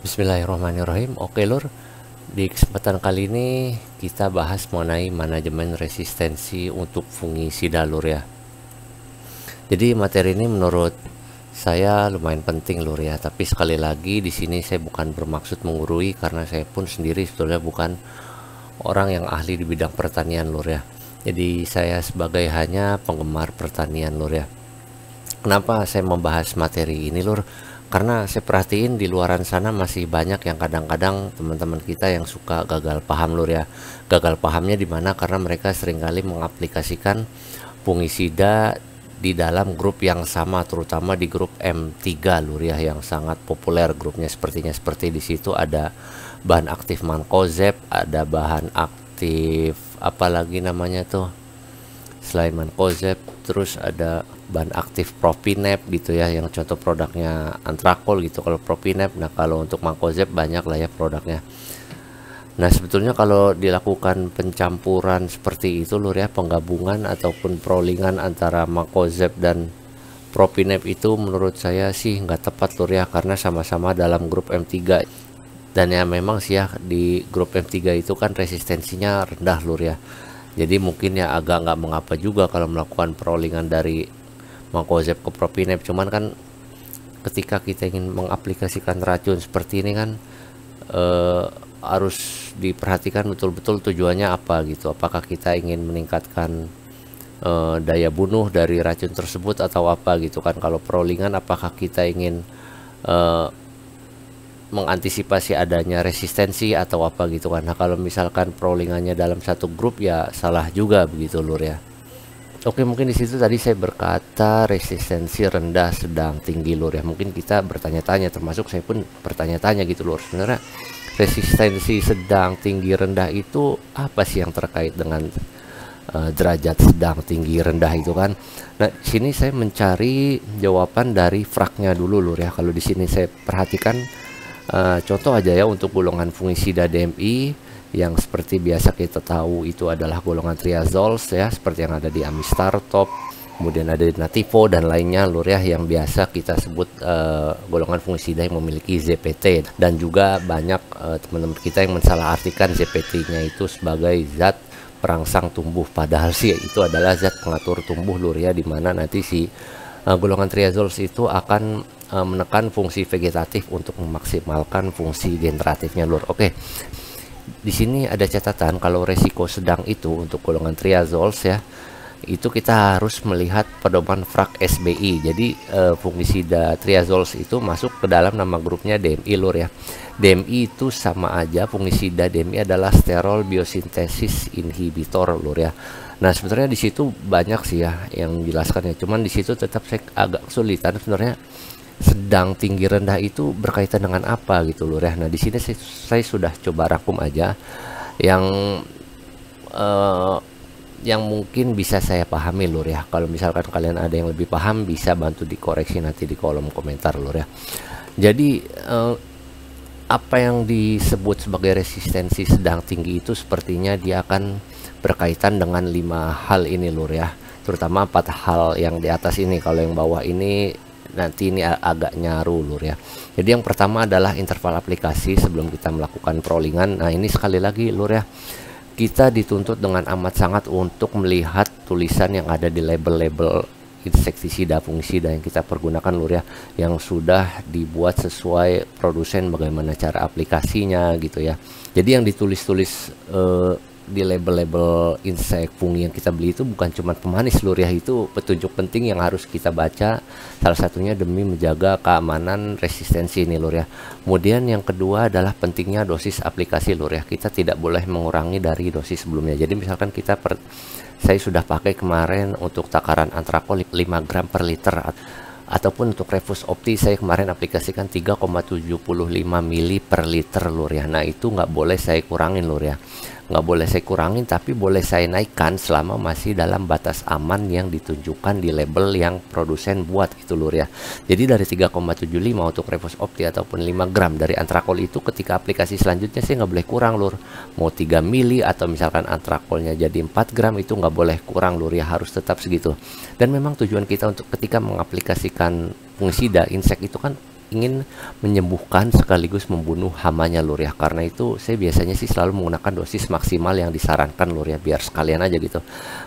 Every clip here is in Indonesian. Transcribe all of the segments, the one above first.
Bismillahirrahmanirrahim. Oke lur, di kesempatan kali ini kita bahas mengenai manajemen resistensi untuk fungisida lur ya. Jadi materi ini menurut saya lumayan penting lur ya, tapi sekali lagi di sini saya bukan bermaksud menggurui karena saya pun sendiri sebetulnya bukan orang yang ahli di bidang pertanian lur ya. Jadi saya sebagai hanya penggemar pertanian lur ya. Kenapa saya membahas materi ini lur? Karena saya perhatiin di luaran sana masih banyak yang kadang-kadang teman-teman kita yang suka gagal paham lur ya. Gagal pahamnya di mana? Karena mereka seringkali mengaplikasikan fungisida di dalam grup yang sama, terutama di grup M3 lur ya, yang sangat populer grupnya. Seperti di situ ada bahan aktif mancozeb, ada bahan aktif apalagi namanya tuh selain mancozeb, terus ada bahan aktif propinep gitu ya, yang contoh produknya antrakol gitu kalau propinep. Nah kalau untuk mancozeb banyak lah ya produknya. Nah sebetulnya kalau dilakukan pencampuran seperti itu lur ya, penggabungan ataupun prolingan antara mancozeb dan propinep itu menurut saya sih nggak tepat lur ya, karena sama-sama dalam grup M3. Dan ya memang sih ya di grup M3 itu kan resistensinya rendah lur ya. Jadi mungkin ya agak nggak mengapa juga kalau melakukan perolingan dari mancozeb ke propinep. Cuman kan ketika kita ingin mengaplikasikan racun seperti ini kan harus diperhatikan betul-betul tujuannya apa gitu. Apakah kita ingin meningkatkan daya bunuh dari racun tersebut atau apa gitu kan. Kalau perolingan apakah kita ingin mengantisipasi adanya resistensi atau apa gitu kan. Nah kalau misalkan perolingannya dalam satu grup ya salah juga begitu lur ya. Oke, mungkin di situ tadi saya berkata resistensi rendah, sedang, tinggi lur ya. Mungkin kita bertanya-tanya, termasuk saya pun bertanya-tanya gitu lur. Sebenarnya resistensi sedang, tinggi, rendah itu apa sih yang terkait dengan derajat sedang, tinggi, rendah itu kan. Nah sini saya mencari jawaban dari fraknya dulu lur ya. Kalau di sini saya perhatikan contoh aja ya untuk golongan fungisida DMI yang seperti biasa kita tahu itu adalah golongan triazoles ya, seperti yang ada di Amistar Top, kemudian ada di Nativo dan lainnya lur ya, yang biasa kita sebut golongan fungisida yang memiliki ZPT. Dan juga banyak teman-teman kita yang mensalahartikan ZPT-nya itu sebagai zat perangsang tumbuh, padahal sih itu adalah zat pengatur tumbuh lur ya, dimana nanti si golongan triazoles itu akan menekan fungsi vegetatif untuk memaksimalkan fungsi generatifnya lur. Oke, di sini ada catatan kalau resiko sedang itu untuk golongan triazoles ya, itu kita harus melihat pedoman frak SBI. Jadi fungisida triazoles itu masuk ke dalam nama grupnya DMI lur ya. DMI itu sama aja, fungisida DMI adalah sterol biosintesis inhibitor lur ya. Nah sebenarnya di situ banyak sih ya yang menjelaskan ya, cuman di situ tetap saya agak kesulitan sebenarnya sedang, tinggi, rendah itu berkaitan dengan apa gitu lur ya. Nah di sini saya sudah coba rangkum aja yang mungkin bisa saya pahami lur ya. Kalau misalkan kalian ada yang lebih paham bisa bantu dikoreksi nanti di kolom komentar lur ya. Jadi apa yang disebut sebagai resistensi sedang, tinggi itu sepertinya dia akan berkaitan dengan 5 hal ini lur ya, terutama 4 hal yang di atas ini. Kalau yang bawah ini nanti ini agak nyaru lur ya. Jadi yang pertama adalah interval aplikasi sebelum kita melakukan perolingan. Nah ini sekali lagi lur ya, kita dituntut dengan amat sangat untuk melihat tulisan yang ada di label-label insektisida, fungisida yang kita pergunakan lur ya, yang sudah dibuat sesuai produsen bagaimana cara aplikasinya gitu ya. Jadi yang ditulis-tulis di label-label insek fungi yang kita beli itu bukan cuma pemanis lur ya, itu petunjuk penting yang harus kita baca, salah satunya demi menjaga keamanan resistensi ini lur ya. Kemudian yang kedua adalah pentingnya dosis aplikasi lur ya, kita tidak boleh mengurangi dari dosis sebelumnya. Jadi misalkan saya sudah pakai kemarin untuk takaran antrakol 5 gram per liter, ataupun untuk Revus Opti saya kemarin aplikasikan 3,75 mili per liter lur ya. Nah itu nggak boleh saya kurangin lur ya, nggak boleh saya kurangin, tapi boleh saya naikkan selama masih dalam batas aman yang ditunjukkan di label yang produsen buat gitu lur ya. Jadi dari 3,75 untuk Revus Opti ataupun 5 gram dari antrakol itu, ketika aplikasi selanjutnya saya nggak boleh kurang lur. Mau 3 mili atau misalkan antrakolnya jadi 4 gram itu nggak boleh kurang lur ya, harus tetap segitu. Dan memang tujuan kita untuk ketika mengaplikasikan fungisida insek itu kan ingin menyembuhkan sekaligus membunuh hamanya lur ya. Karena itu saya biasanya sih selalu menggunakan dosis maksimal yang disarankan lur ya, biar sekalian aja gitu,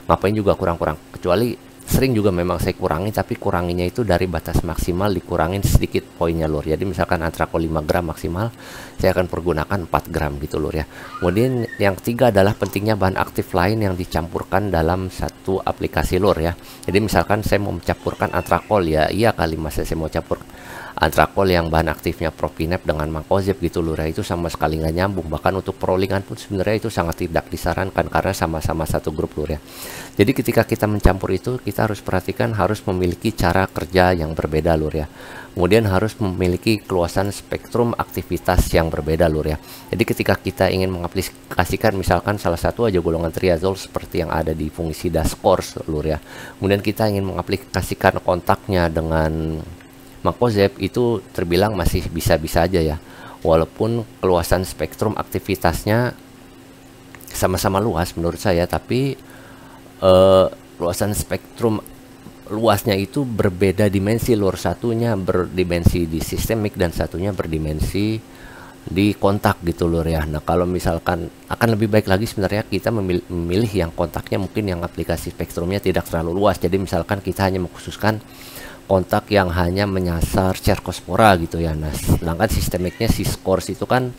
ngapain juga kurang-kurang. Kecuali sering juga memang saya kurangi, tapi kuranginya itu dari batas maksimal dikurangin sedikit poinnya lur. Jadi misalkan antrakol 5 gram maksimal, saya akan pergunakan 4 gram gitu lur ya. Kemudian yang ketiga adalah pentingnya bahan aktif lain yang dicampurkan dalam satu aplikasi lur ya. Jadi misalkan saya mau mencampurkan antrakol ya, iya kali masa saya mau campur antrakol yang bahan aktifnya propinep dengan mancozeb gitu lur ya, itu sama sekali nggak nyambung. Bahkan untuk perolingan pun sebenarnya itu sangat tidak disarankan karena sama-sama satu grup lur ya. Jadi ketika kita mencampur itu, kita harus perhatikan harus memiliki cara kerja yang berbeda lur ya. Kemudian harus memiliki keluasan spektrum aktivitas yang berbeda lur ya. Jadi ketika kita ingin mengaplikasikan misalkan salah satu aja golongan triazol seperti yang ada di fungisida Scores lur ya. Kemudian kita ingin mengaplikasikan kontaknya dengan mancozeb, itu terbilang masih bisa-bisa aja ya. Walaupun keluasan spektrum aktivitasnya sama-sama luas menurut saya, tapi luasan spektrum luasnya itu berbeda dimensi lur. Satunya berdimensi di sistemik dan satunya berdimensi di kontak gitu lur ya. Nah kalau misalkan akan lebih baik lagi sebenarnya kita memilih yang kontaknya mungkin yang aplikasi spektrumnya tidak terlalu luas. Jadi misalkan kita hanya mengkhususkan kontak yang hanya menyasar cercospora gitu ya. Nah sedangkan sistemiknya si Scores itu kan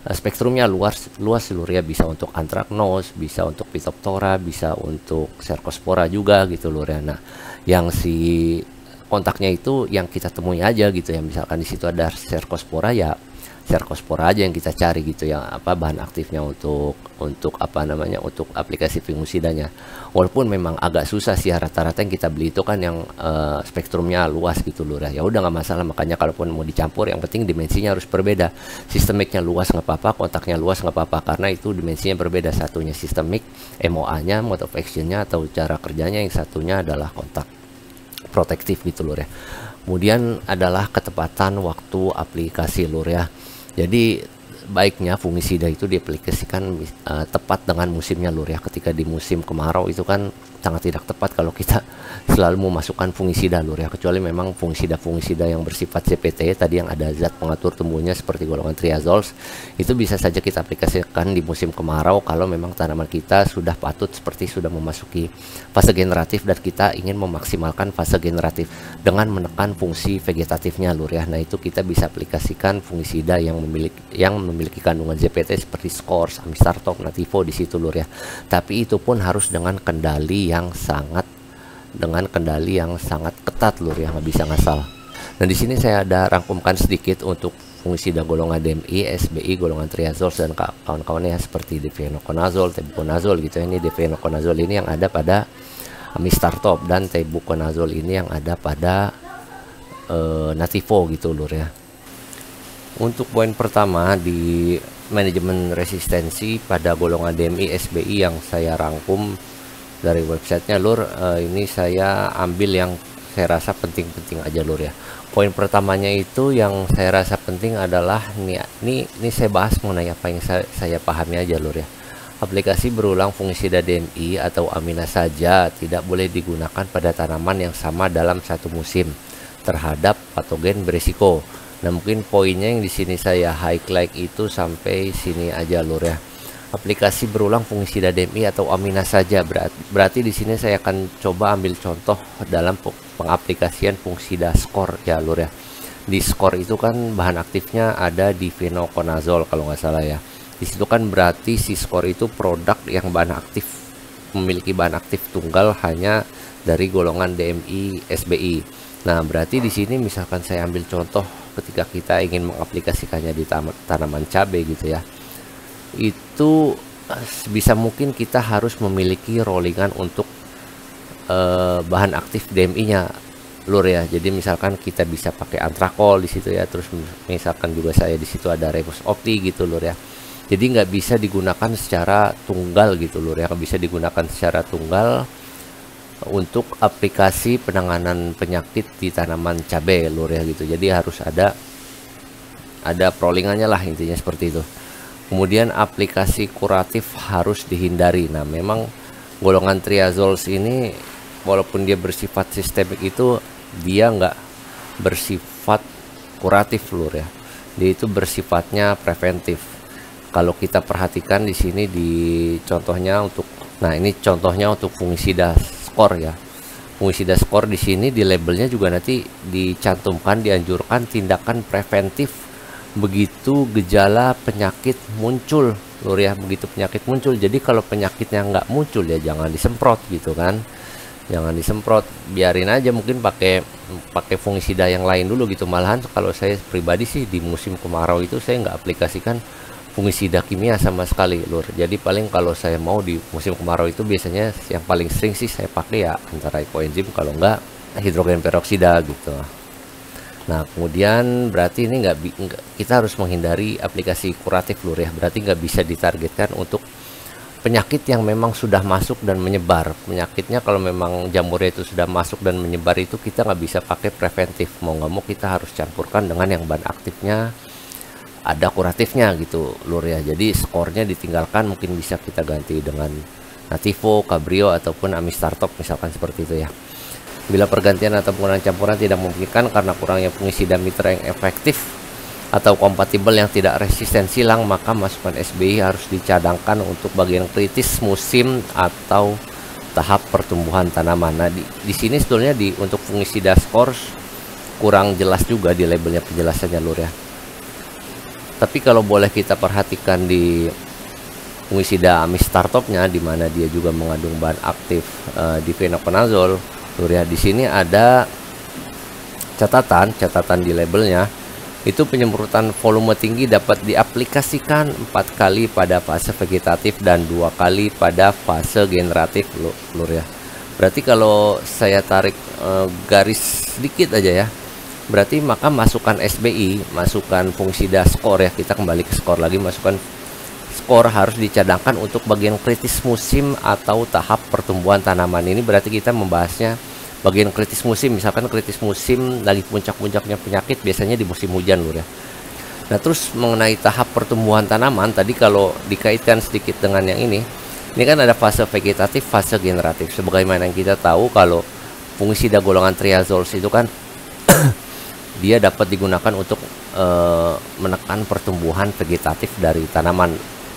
spektrumnya luas lur ya, bisa untuk anthracnose, bisa untuk Phytophthora, bisa untuk cercospora juga gitu lur ya. Nah yang si kontaknya itu yang kita temui aja gitu ya, misalkan di situ ada cercospora ya cercospora aja yang kita cari gitu ya, apa bahan aktifnya untuk apa namanya, untuk aplikasi fungisidanya. Walaupun memang agak susah sih, rata-rata yang kita beli itu kan yang spektrumnya luas gitu lur ya. Udah nggak masalah, makanya kalaupun mau dicampur yang penting dimensinya harus berbeda. Sistemiknya luas nggak apa-apa, kontaknya luas nggak apa-apa, karena itu dimensinya berbeda. Satunya sistemik, MOA-nya, mode of action-nya atau cara kerjanya, yang satunya adalah kontak protektif gitu lur ya. Kemudian adalah ketepatan waktu aplikasi lur ya. Jadi baiknya fungisida itu diaplikasikan tepat dengan musimnya lur ya. Ketika di musim kemarau itu kan sangat tidak tepat kalau kita selalu memasukkan fungisida lur ya, kecuali memang fungisida yang bersifat CPT tadi yang ada zat pengatur tumbuhnya seperti golongan triazoles, itu bisa saja kita aplikasikan di musim kemarau kalau memang tanaman kita sudah patut seperti sudah memasuki fase generatif dan kita ingin memaksimalkan fase generatif dengan menekan fungsi vegetatifnya lur ya. Nah itu kita bisa aplikasikan fungisida yang memiliki kandungan ZPT seperti Scores, Amistartop, Nativo di situ lur ya. Tapi itu pun harus dengan kendali yang sangat ketat lur ya, nggak bisa ngasal. Nah di sini saya ada rangkumkan sedikit untuk fungisida golongan DMI, SBI, golongan triazoles dan kawan-kawannya seperti difenoconazole, tebuconazole gitu ya. Ini difenoconazole ini yang ada pada Amistartop dan tebuconazole ini yang ada pada Nativo gitu lur ya. Untuk poin pertama di manajemen resistensi pada golongan DMI, SBI yang saya rangkum dari websitenya lur, ini saya ambil yang saya rasa penting-penting aja lur ya. Poin pertamanya itu yang saya rasa penting adalah ini saya bahas mengenai apa yang saya pahami aja lur ya. Aplikasi berulang fungisida DMI atau amina saja tidak boleh digunakan pada tanaman yang sama dalam satu musim terhadap patogen berisiko. Nah mungkin poinnya yang di sini saya highlight itu sampai sini aja lur ya. Aplikasi berulang fungisida DMI atau amina saja berarti di sini saya akan coba ambil contoh dalam pengaplikasian fungisida Scores ya lur ya. Di Scores itu kan bahan aktifnya ada di difenoconazole kalau nggak salah ya. Di situ kan berarti si Scores itu produk yang memiliki bahan aktif tunggal hanya dari golongan DMI, SBI. Nah berarti di sini misalkan saya ambil contoh ketika kita ingin mengaplikasikannya di tanaman cabai gitu ya, itu sebisa mungkin kita harus memiliki rollingan untuk bahan aktif DMI-nya lur ya. Jadi misalkan kita bisa pakai antrakol di situ ya, terus misalkan juga saya di situ ada Rebus opti gitu lur ya. Jadi nggak bisa digunakan secara tunggal gitu lur ya, nggak bisa digunakan secara tunggal untuk aplikasi penanganan penyakit di tanaman cabai lur ya gitu. Jadi harus ada prollingannya lah, intinya seperti itu. Kemudian aplikasi kuratif harus dihindari. Nah memang golongan triazoles ini walaupun dia bersifat sistemik itu dia nggak bersifat kuratif lur ya. Dia itu bersifatnya preventif. Kalau kita perhatikan di sini di contohnya untuk, nah ini contohnya untuk fungisida skor ya. Fungisida skor di sini di labelnya juga nanti dicantumkan, dianjurkan tindakan preventif begitu gejala penyakit muncul lur ya, begitu penyakit muncul. Jadi kalau penyakitnya nggak muncul ya jangan disemprot gitu kan, jangan disemprot, biarin aja, mungkin pakai fungisida yang lain dulu gitu. Malahan kalau saya pribadi sih di musim kemarau itu saya nggak aplikasikan fungisida kimia sama sekali lur. Jadi paling kalau saya mau di musim kemarau itu biasanya yang paling sering sih saya pakai ya antara ekoenzim, kalau nggak hidrogen peroksida gitu. Nah kemudian berarti ini kita harus menghindari aplikasi kuratif lur ya. Berarti nggak bisa ditargetkan untuk penyakit yang memang sudah masuk dan menyebar. Penyakitnya kalau memang jamurnya itu sudah masuk dan menyebar itu kita nggak bisa pakai preventif. Mau nggak mau kita harus campurkan dengan yang bahan aktifnya ada kuratifnya gitu lur ya. Jadi skornya ditinggalkan, mungkin bisa kita ganti dengan Nativo, Cabrio ataupun Amistartop misalkan seperti itu ya. Bila pergantian atau penggunaan campuran tidak memungkinkan karena kurangnya fungisida mitra yang efektif atau kompatibel yang tidak resisten silang, maka masukan SBI harus dicadangkan untuk bagian kritis musim atau tahap pertumbuhan tanaman. Nah di sini sebetulnya untuk fungisida spores kurang jelas juga di labelnya penjelasannya lur ya. Tapi kalau boleh kita perhatikan di fungisida Amistartopnya, di mana dia juga mengandung bahan aktif difenoconazole lur ya. Di sini ada catatan di labelnya, itu penyemprotan volume tinggi dapat diaplikasikan 4 kali pada fase vegetatif dan 2 kali pada fase generatif lur ya. Berarti kalau saya tarik garis sedikit aja ya, berarti maka masukan SBI, masukan fungisida skor ya, kita kembali ke skor lagi, masukan skor harus dicadangkan untuk bagian kritis musim atau tahap pertumbuhan tanaman. Ini berarti kita membahasnya bagian kritis musim. Misalkan kritis musim lagi puncak-puncaknya penyakit biasanya di musim hujan lur ya. Nah terus mengenai tahap pertumbuhan tanaman tadi, kalau dikaitkan sedikit dengan yang ini kan ada fase vegetatif, fase generatif. Sebagaimana yang kita tahu kalau fungisida golongan triazoles itu kan dia dapat digunakan untuk menekan pertumbuhan vegetatif dari tanaman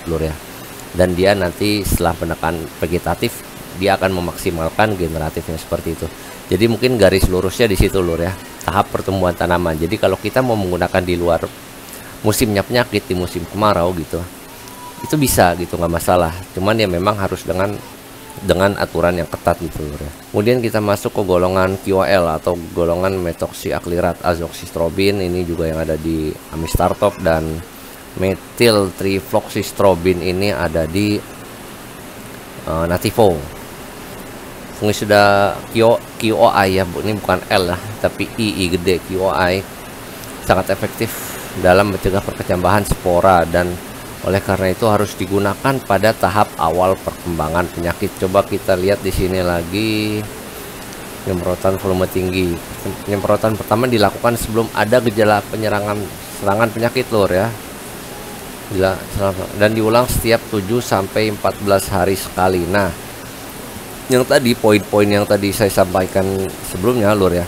lur ya. Dan dia nanti setelah menekan vegetatif dia akan memaksimalkan generatifnya seperti itu. Jadi mungkin garis lurusnya di situ lur ya, tahap pertumbuhan tanaman. Jadi kalau kita mau menggunakan di luar musimnya penyakit, di musim kemarau gitu, itu bisa gitu, nggak masalah. Cuman ya memang harus dengan aturan yang ketat gitu lur ya. Kemudian kita masuk ke golongan QOL atau golongan metoxiaklirat azoxystrobin. Ini juga yang ada di Amistartop, dan metil trifloxystrobin ini ada di Nativo. Fungisida QOI ya, ini bukan L lah tapi I gede, QOI sangat efektif dalam mencegah perkecambahan spora, dan oleh karena itu harus digunakan pada tahap awal perkembangan penyakit. Coba kita lihat di sini lagi, penyemprotan volume tinggi. Penyemprotan pertama dilakukan sebelum ada gejala serangan penyakit lur ya. Dan diulang setiap 7-14 hari sekali. Nah yang tadi poin-poin yang tadi saya sampaikan sebelumnya lur ya,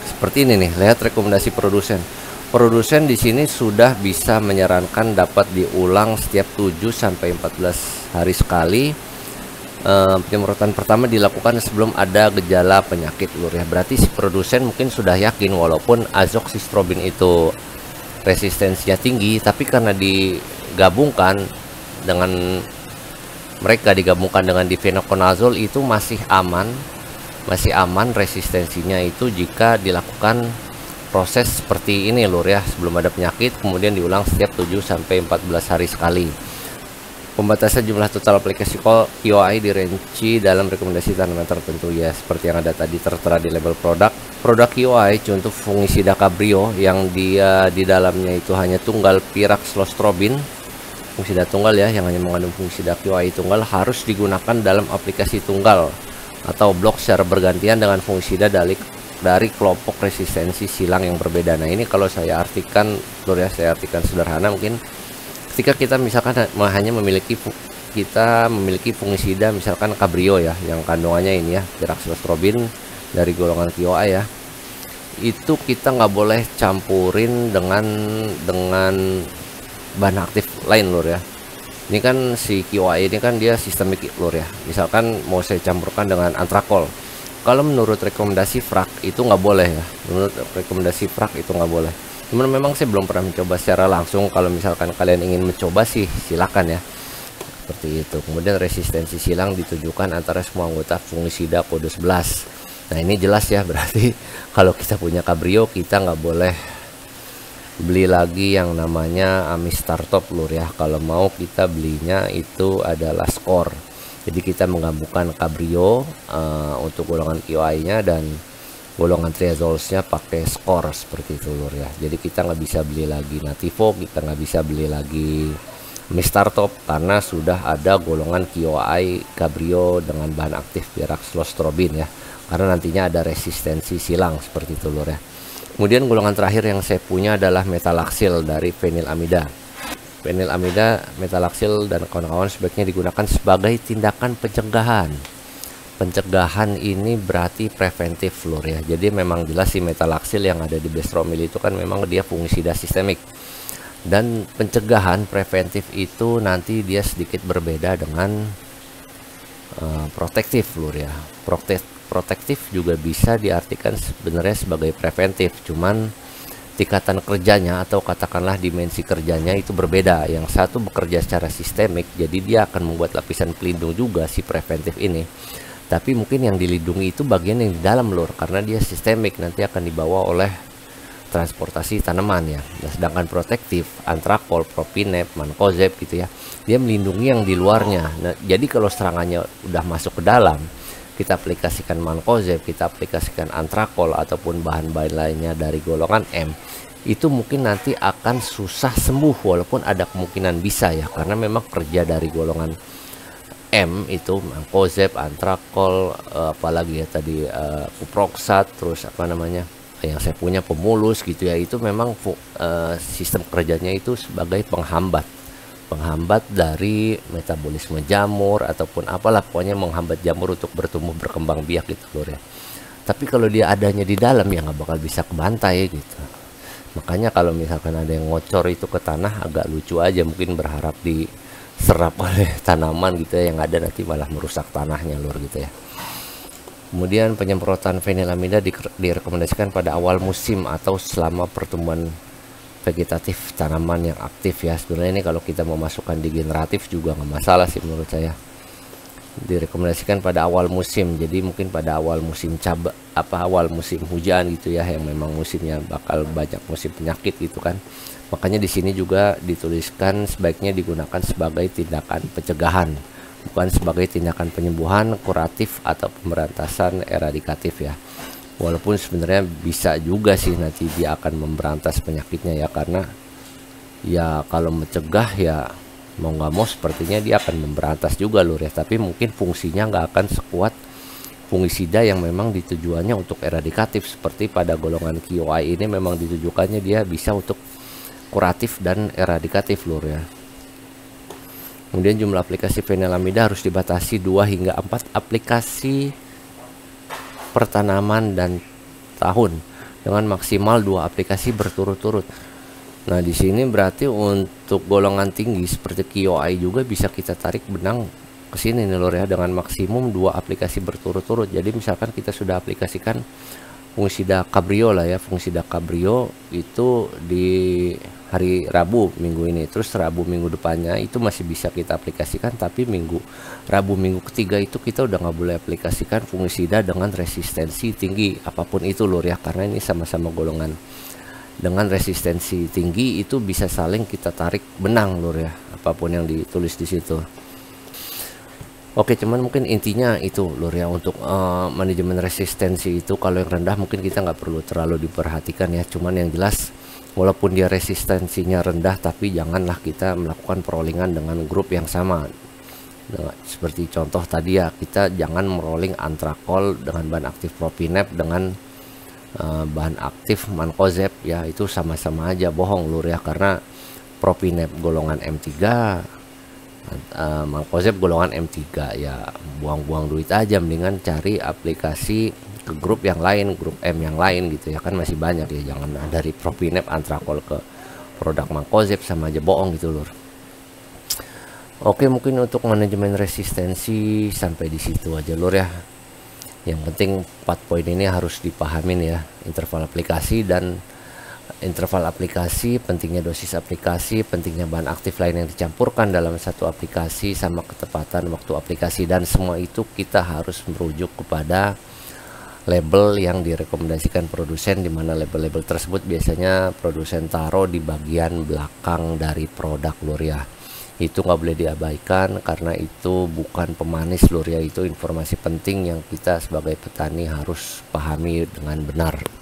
seperti ini nih, lihat rekomendasi produsen di sini sudah bisa menyarankan dapat diulang setiap 7-14 hari sekali. Penyemprotan pertama dilakukan sebelum ada gejala penyakit lur ya. Berarti si produsen mungkin sudah yakin walaupun azoxystrobin itu resistensinya tinggi, tapi karena digabungkan dengan difenoconazole itu masih aman resistensinya itu jika dilakukan proses seperti ini lur ya, sebelum ada penyakit kemudian diulang setiap 7-14 hari sekali. Pembatasan jumlah total aplikasi QOI dirinci dalam rekomendasi tanaman tertentu ya, seperti yang ada tadi tertera di label produk QOI. Contoh fungisida Cabrio yang dia di dalamnya itu hanya tunggal piraxlostrobin, fungisida tunggal ya, yang hanya mengandung fungisida QOI tunggal, harus digunakan dalam aplikasi tunggal atau blok secara bergantian dengan fungisida dari kelompok resistensi silang yang berbeda. Nah ini kalau saya artikan lur ya, saya artikan sederhana, mungkin ketika kita misalkan hanya memiliki fungisida misalkan Cabrio ya, yang kandungannya ini ya piraxlostrobin dari golongan QOI ya, itu kita nggak boleh campurin dengan bahan aktif lain lur ya. Ini kan si QI ini kan dia sistemik lur ya. Misalkan mau saya campurkan dengan antrakol, kalau menurut rekomendasi FRAK itu nggak boleh ya. Menurut rekomendasi FRAK itu nggak boleh. Cuman memang saya belum pernah mencoba secara langsung. Kalau misalkan kalian ingin mencoba sih silakan ya, seperti itu. Kemudian resistensi silang ditujukan antara semua anggota fungisida kode 11. Nah ini jelas ya, berarti kalau kita punya Cabrio kita nggak boleh beli lagi yang namanya Amis Startop lur ya. Kalau mau kita belinya itu adalah Skor. Jadi kita menggabungkan Cabrio untuk golongan QI nya dan golongan triazolesnya pakai Skor seperti itu lur ya. Jadi kita nggak bisa beli lagi Nativo, kita nggak bisa beli lagi Amis Startop karena sudah ada golongan QI Cabrio dengan bahan aktif Biraxlostrobin ya, karena nantinya ada resistensi silang seperti itu lur ya. Kemudian golongan terakhir yang saya punya adalah metalaxyl dari fenilamida. Fenilamida, metalaxyl dan kawan-kawan sebaiknya digunakan sebagai tindakan pencegahan. Pencegahan ini berarti preventif lur ya. Jadi memang jelas si metalaxyl yang ada di bestromil itu kan memang dia fungisida sistemik. Dan pencegahan preventif itu nanti dia sedikit berbeda dengan protektif lur ya. Protektif juga bisa diartikan sebenarnya sebagai preventif, cuman tingkatan kerjanya atau katakanlah dimensi kerjanya itu berbeda. Yang satu bekerja secara sistemik, jadi dia akan membuat lapisan pelindung juga si preventif ini, tapi mungkin yang dilindungi itu bagian yang di dalam lur, karena dia sistemik nanti akan dibawa oleh transportasi tanaman ya. Nah, sedangkan protektif antrakol, propinep, mancozeb gitu ya, dia melindungi yang di luarnya. Nah, jadi kalau serangannya udah masuk ke dalam, kita aplikasikan mancozeb, kita aplikasikan antrakol ataupun bahan-bahan lainnya dari golongan M, itu mungkin nanti akan susah sembuh, walaupun ada kemungkinan bisa ya, karena memang kerja dari golongan M itu mancozeb, antrakol, apalagi ya tadi kuproksat, terus apa namanya yang saya punya pemulus gitu ya, itu memang sistem kerjanya itu sebagai penghambat dari metabolisme jamur ataupun apalah, pokoknya menghambat jamur untuk bertumbuh berkembang biak gitu lur ya. Tapi kalau dia adanya di dalam ya nggak bakal bisa kebantai gitu. Makanya kalau misalkan ada yang ngocor itu ke tanah agak lucu aja, mungkin berharap diserap oleh tanaman gitu ya, yang ada nanti malah merusak tanahnya lur gitu ya. Kemudian penyemprotan fenilamida direkomendasikan pada awal musim atau selama pertumbuhan vegetatif tanaman yang aktif ya. Sebenarnya ini kalau kita mau masukkan di generatif juga nggak masalah sih menurut saya. Direkomendasikan pada awal musim, jadi mungkin pada awal musim awal musim hujan gitu ya, yang memang musimnya bakal banyak musim penyakit gitu kan. Makanya di sini juga dituliskan sebaiknya digunakan sebagai tindakan pencegahan, bukan sebagai tindakan penyembuhan, kuratif atau pemberantasan eradikatif ya. Walaupun sebenarnya bisa juga sih nanti dia akan memberantas penyakitnya ya, karena ya kalau mencegah ya mau nggak mau sepertinya dia akan memberantas juga lur ya, tapi mungkin fungsinya nggak akan sekuat fungisida yang memang ditujuannya untuk eradikatif. Seperti pada golongan QI ini memang ditujukannya dia bisa untuk kuratif dan eradikatif lur ya. Kemudian jumlah aplikasi fenilamida harus dibatasi 2 hingga 4 aplikasi per tanaman dan tahun dengan maksimal 2 aplikasi berturut-turut. Nah di sini berarti untuk golongan tinggi seperti QI juga bisa kita tarik benang ke sini nih lur ya, dengan maksimum 2 aplikasi berturut-turut. Jadi misalkan kita sudah aplikasikan fungisida Cabrio lah ya, fungisida Cabrio itu di hari Rabu minggu ini, terus Rabu minggu depannya itu masih bisa kita aplikasikan, tapi Rabu minggu ketiga itu kita udah nggak boleh aplikasikan fungisida dengan resistensi tinggi apapun itu lur ya, karena ini sama-sama golongan dengan resistensi tinggi, itu bisa saling kita tarik benang lur ya, apapun yang ditulis di situ. Oke, cuman mungkin intinya itu lur ya, untuk manajemen resistensi itu kalau yang rendah mungkin kita nggak perlu terlalu diperhatikan ya. Cuman yang jelas walaupun dia resistensinya rendah, tapi janganlah kita melakukan perolingan dengan grup yang sama. Nah, seperti contoh tadi ya, kita jangan merolling antrakol dengan bahan aktif propinep dengan bahan aktif mancozeb ya, itu sama-sama aja bohong lur ya, karena propinep golongan M3, mancozeb golongan M3 ya, buang-buang duit aja, mendingan cari aplikasi ke grup yang lain, grup M yang lain gitu ya kan, masih banyak ya. Jangan dari propinep antrakol ke produk makozeb sama aja bohong gitu lur. Oke, mungkin untuk manajemen resistensi sampai di situ aja lur ya. Yang penting 4 poin ini harus dipahamin ya. Interval aplikasi, pentingnya dosis aplikasi, pentingnya bahan aktif lain yang dicampurkan dalam satu aplikasi, sama ketepatan waktu aplikasi. Dan semua itu kita harus merujuk kepada label yang direkomendasikan produsen, di mana label-label tersebut biasanya produsen taruh di bagian belakang dari produk lur ya. Itu nggak boleh diabaikan karena itu bukan pemanis lur ya, itu informasi penting yang kita sebagai petani harus pahami dengan benar.